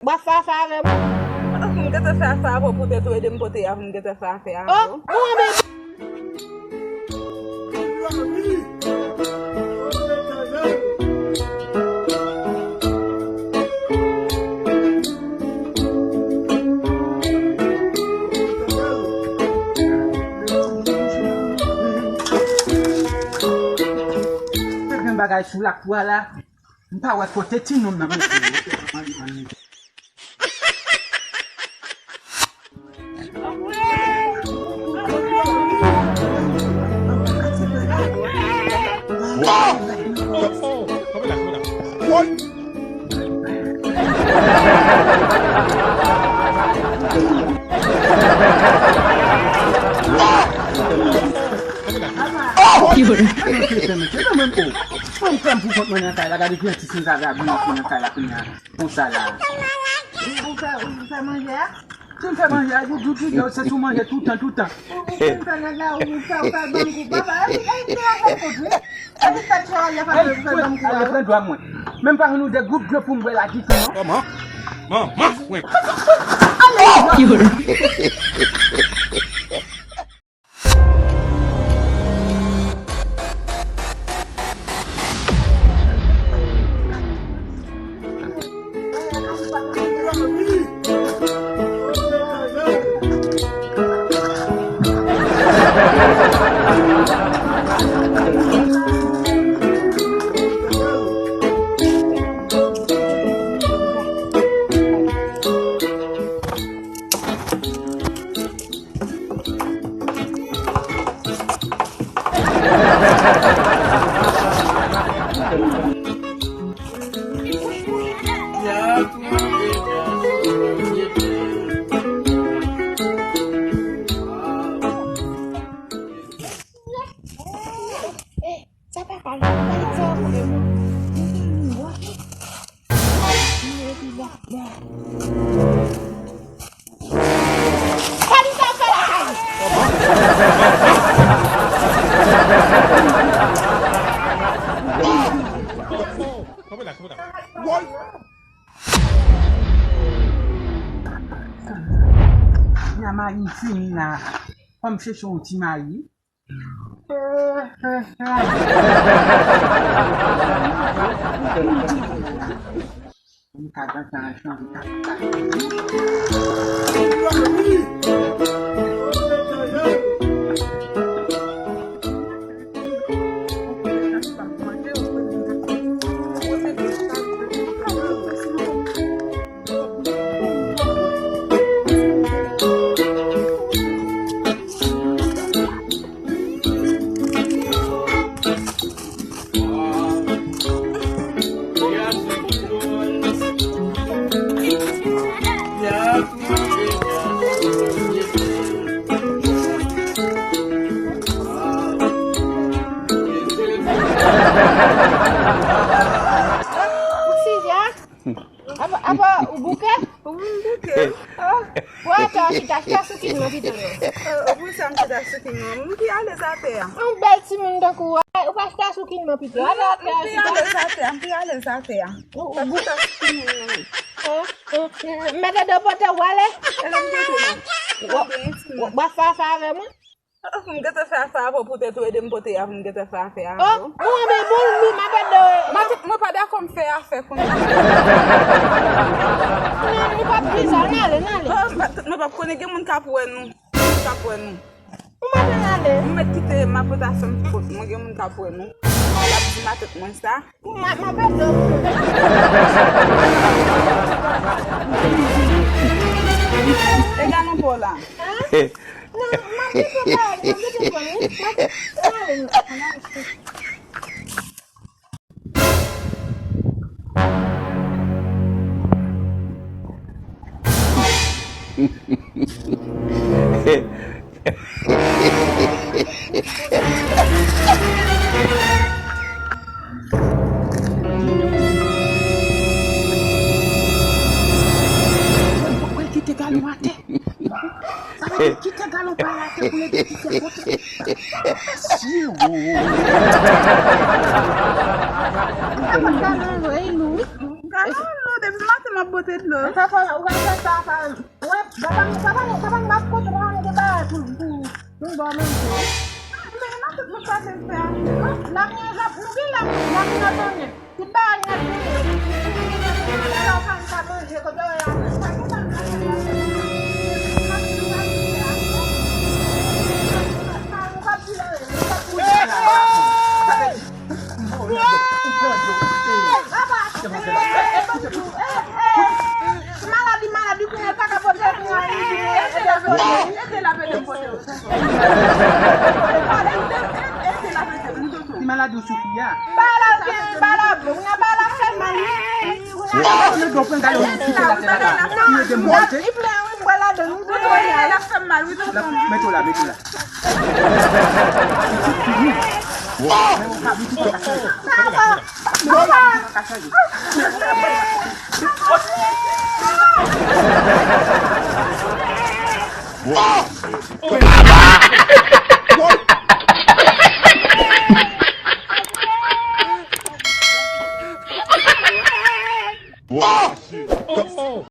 Ba fa fare mo. Mwen gete fè fè pou pote tou edem pote ya mwen gete fè fè. Oh, mwen be. Bagay sou la kwa la, mpa wè kote ti nou nan mwen. Mwen prem pou kont mwen kay la, gade kwen ti sin zaga mwen kay la pou sa la. Ou fè manje? Tu me fais manger, c'est tout manger tout le temps. Même pas nous des groupes pour me la quitter. Comment? Maman, oui. Comme c'est son petit mari. Apa buka? Buat kita suki mo dito. Obusan kita suki mo. Mpi ale sa te. Ang bel si mundo ko. Upasta suki mo pito. Mpi ale sa te. Mpi ale sa te. Obusan suki mo. Mega do pota wale. Alam dito mo. Ba fa fare mo. Mwen gete fè fè pou pote tou edem pote ya mwen gete fè fè. Oh, mwen be bol lu magado. Mwen pa da kom fè a fè kon. Mwen pa pisa nale. Mwen pa kone gen moun kapwen nou. Mwen nale. Mwen kite ma potasyon pot mwen gen moun kapwen nou. La bi matet mwen sa. Mwen be do. E ganon pou la. Kita galon para te pour les petits potes. Si oh. Ganon lo, de mate m'a beauté de l'eau. Ça fait, on va faire ça. Ouais, papa va coûter un débat pour dormir. Mais non, c'est pour ça que je fais. La mienne, la mienne, tu parles, alors quand ça mange, que maladie, qu'on est pas capable de Maladie au Sophia. Mets-toi là. Oh, shit.